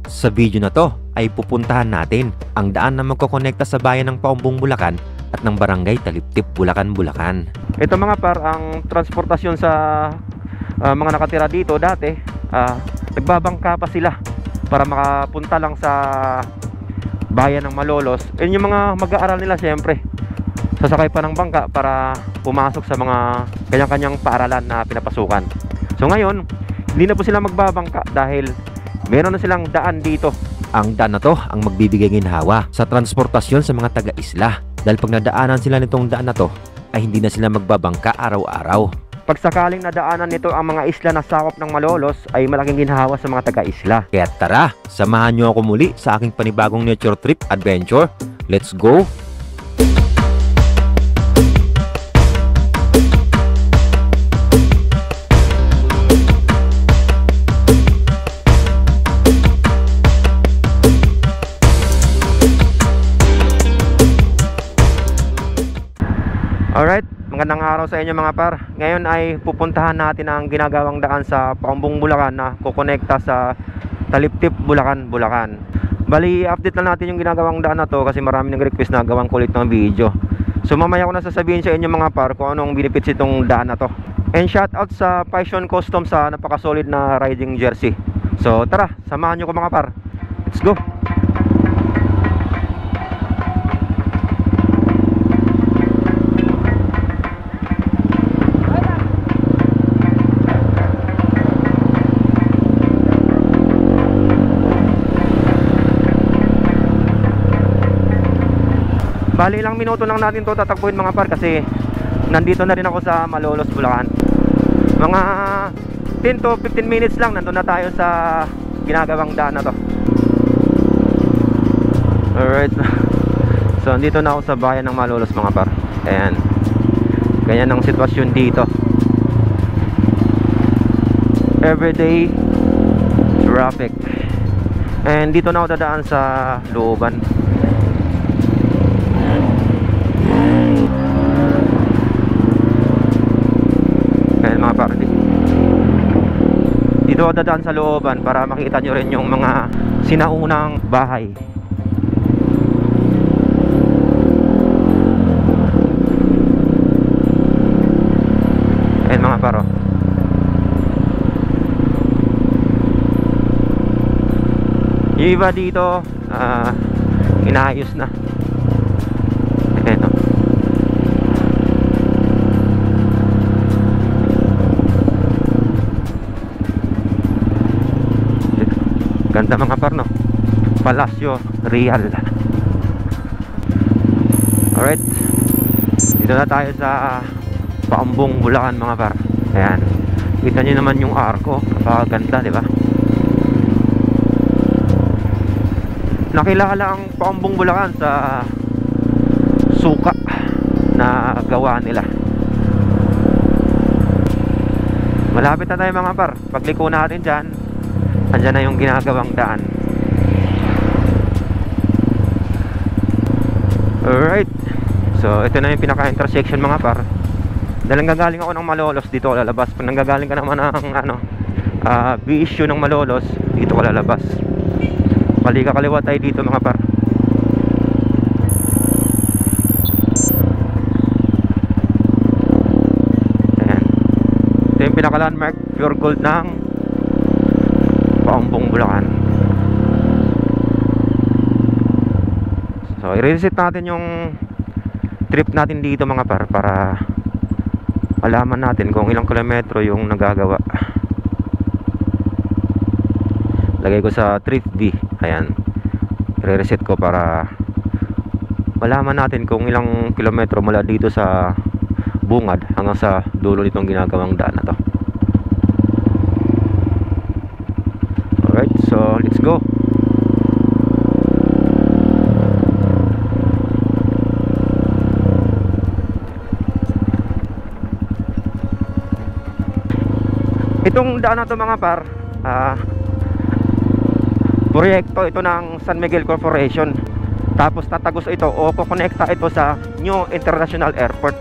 Sa video na to ay pupuntahan natin ang daan na magkokonekta sa bayan ng Paumbong, Bulacan at ng barangay Taliptip, Bulacan, Bulacan. Ito mga par, ang transportasyon sa mga nakatira dito dati, nagbabangka pa sila para makapunta lang sa bayan ng Malolos. Yun yung mga mag-aaral nila, syempre sasakay pa ng bangka para pumasok sa mga kanyang-kanyang paaralan na pinapasukan. So ngayon, hindi na po sila magbabangka dahil meron na silang daan dito. Ang daan na to ang magbibigay ginhawa sa transportasyon sa mga taga-isla. Dahil pag nadaanan sila nitong daan na to, ay hindi na sila magbabangka araw-araw. Pag sakaling nadaanan nito ang mga isla na sakop ng Malolos, ay malaking ginhawa sa mga taga-isla. Kaya tara, samahan nyo ako muli sa aking panibagong nature trip adventure. Let's go! Alright, magandang araw sa inyo mga par. Ngayon ay pupuntahan natin ang ginagawang daan sa Paumbong, Bulacan na kukonekta sa Taliptip, Bulacan, Bulacan. Bali, update na natin yung ginagawang daan na to kasi marami nang request na gawang kulit ng video. So mamaya ko na sasabihin sa inyo mga par kung anong benefits itong daan na to. And shout out sa Passion Custom sa napakasolid na riding jersey. So tara, samahan nyo ko mga par. Let's go! Bali, ilang minuto lang natin to tatakbuhin mga par kasi nandito na rin ako sa Malolos, Bulacan. Mga 10 to 15 minutes lang nandun na tayo sa ginagawang daan na to. Alright. So nandito na ako sa bayan ng Malolos mga par. Ayan, ganyan ang sitwasyon dito. Everyday traffic. And dito na ako dadaan sa looban. Mga par, dito ako dadaan sa looban para makita nyo rin yung mga sinaunang bahay. Ayan mga par, oh. Yung iba dito inaayos na. Ayan, oh. Ganda mga par, no? Palacio Real. Alright, dito na tayo sa Paumbong, Bulacan mga par. Ayan, kita nyo naman yung arko. Napakaganda, di ba? Nakilala ang Paumbong, Bulacan sa suka na gawa nila. Malapit na tayo mga par. Pagliko natin dyan, andyan na yung ginagawang daan. Alright, so ito na yung pinaka-intersection mga par. Dahil nanggagaling ako ng Malolos, dito ko lalabas. Pag nanggagaling ka naman ng BSU ng Malolos, dito ko lalabas. Balik ka kaliwa tayo dito mga par. Ayan, ito yung pinaka-landmark, pure gold ng Paumbong, Bulacan. So i-reset natin yung trip natin dito mga par para malaman natin kung ilang kilometro yung nagagawa. Lagay ko sa trip B. Ayan, i-reset ko para malaman natin kung ilang kilometro mula dito sa bungad hanggang sa dulo nitong ginagawang daan na to. Alright, so let's go. Itong daan na to mga par, proyekto ito ng San Miguel Corporation. Tapos tatagos ito o kukonekta ito sa New International Airport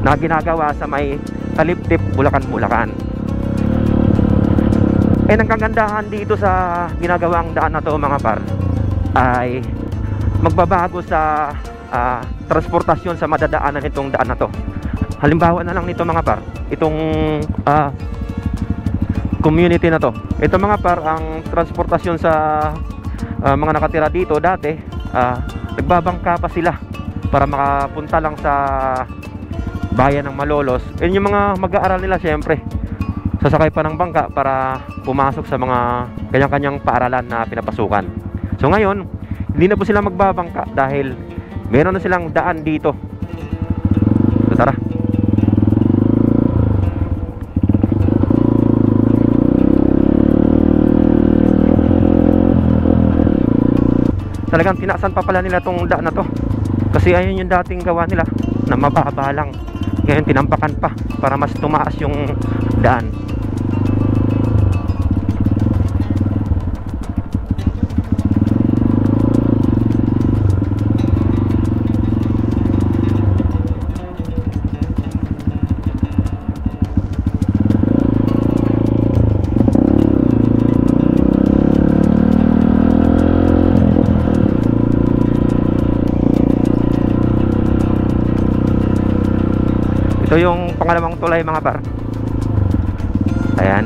na ginagawa sa may Taliptip, Bulacan, Bulacan. And ang kagandahan dito sa ginagawang daan na to mga par ay magbabago sa transportasyon sa madadaanan itong daan na to. Halimbawa na lang nito mga par, itong community na to. Ito mga par, ang transportasyon sa mga nakatira dito dati, nagbabangka pa sila para makapunta lang sa bayan ng Malolos. And yung mga mag-aaral nila syempre sasakay pa ng bangka para pumasok sa mga kanyang-kanyang paaralan na pinapasukan. So ngayon, hindi na po sila magbabangka dahil meron na silang daan dito. So tara. Talagang tinasan pa pala nila tong daan na to. Kasi ayun yung dating gawa nila na mababa lang. Ngayon tinampakan pa para mas tumaas yung daan. Ito yung pangalawang tulay mga par. Ayan.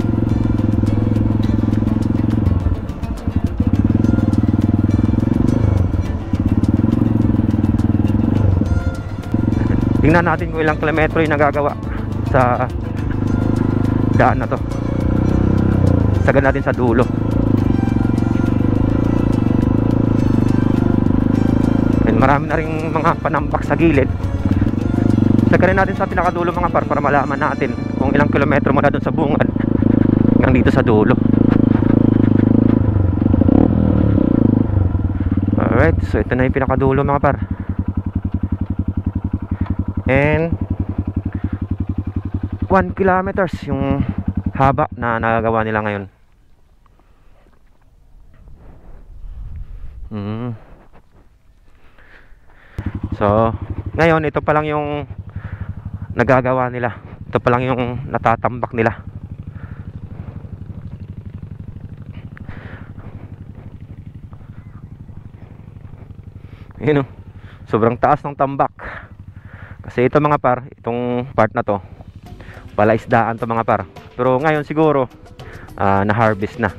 Tingnan natin kung ilang kilometro yung nagagawa sa daan na to. Sagad natin sa dulo. And marami na rin mga panampak sa gilid. Sagarin natin sa pinakadulo mga par para malaman natin kung ilang kilometro mula doon sa bungad hanggang dito sa dulo. Alright, so ito na yung pinakadulo mga par. And 1 kilometers yung haba na nagagawa nila ngayon. So ngayon ito pa lang yung nagagawa nila. Ito pa lang yung natatambak nila. Yun o, sobrang taas ng tambak. Kasi ito mga par, itong part na to palaisdaan to mga par. Pero ngayon siguro na-harvest na.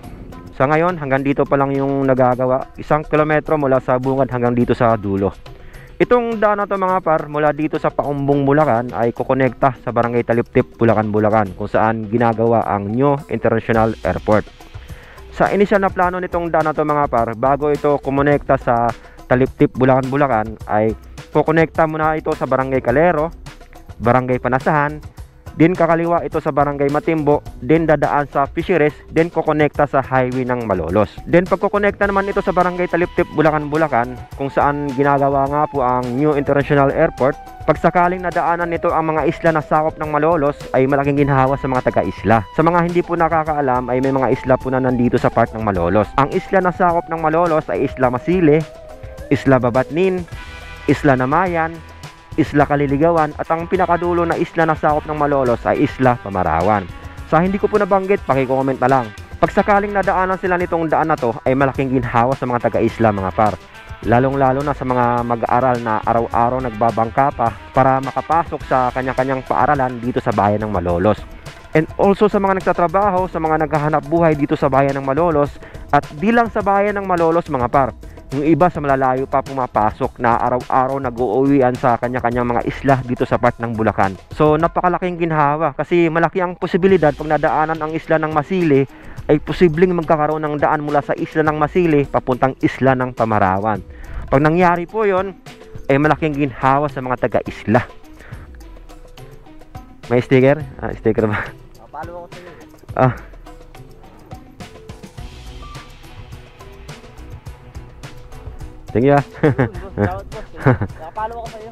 So ngayon hanggang dito pa lang yung nagagawa. 1 kilometro mula sa bungad hanggang dito sa dulo. Itong daan na to mga par, mula dito sa Paumbong, Bulacan ay kukonekta sa Barangay Taliptip, Bulacan, Bulacan, kung saan ginagawa ang New International Airport. Sa inisyal na plano nitong daan na to mga par, bago ito kumonekta sa Taliptip, Bulacan, Bulacan, ay kukonekta muna ito sa Barangay Calero, Barangay Panasahan, din kakaliwa ito sa Barangay Matimbo, din dadaan sa Fisheries, din kukonekta sa highway ng Malolos. Then pag kukonekta naman ito sa Barangay Taliptip, Bulacan, Bulacan, kung saan ginagawa nga po ang New International Airport, pag sakaling nadaanan nito ang mga isla na sakop ng Malolos, ay malaking ginhawa sa mga taga-isla. Sa mga hindi po nakakaalam, ay may mga isla po na nandito sa part ng Malolos. Ang isla na sakop ng Malolos ay Isla Masile, Isla Babatnin, Isla Namayan, Isla Kaliligawan, at ang pinakadulo na isla na sakop ng Malolos ay Isla Pamarawan. Sa hindi ko po nabanggit, paki-comment na lang. Pag sakaling nadaanan sila nitong daan na to, ay malaking ginhawa sa mga taga-isla mga par. Lalong-lalo na sa mga mag-aaral na araw-araw nagbabangka pa para makapasok sa kanya-kanyang paaralan dito sa bayan ng Malolos. And also sa mga nagtatrabaho, sa mga naghahanap buhay dito sa bayan ng Malolos, at di lang sa bayan ng Malolos mga par. Yung iba sa malalayo pa pumapasok na araw-araw nag-uuwian sa kanya-kanyang mga isla dito sa part ng Bulacan. So napakalaking ginhawa kasi malaki ang posibilidad pag nadaanan ang isla ng Masile ay posibleng magkakaroon ng daan mula sa isla ng Masile papuntang isla ng Pamarawan. Pag nangyari po yon, ay malaking ginhawa sa mga taga-isla. May sticker? Sticker ba? Follow ako sa iyo. Thank you. Follow ako sa iyo.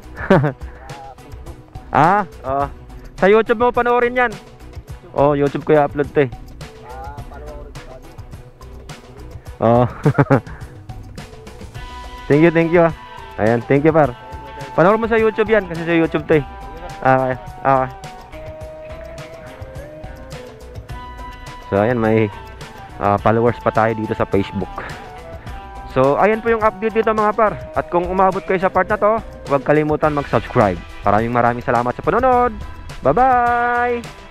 Sa YouTube mo panoorin yan. Oh, YouTube ko i-upload to eh. Follow ako rin sa ano. Oh. Thank you. Ayan, thank you par. Panoorin mo sa YouTube yan kasi sa YouTube to eh. Okay. So ayan, may followers pa tayo dito sa Facebook. So, ayan po yung update dito mga par. At kung umabot kayo sa part na to, huwag kalimutan mag-subscribe. Maraming salamat sa panonood. Bye-bye!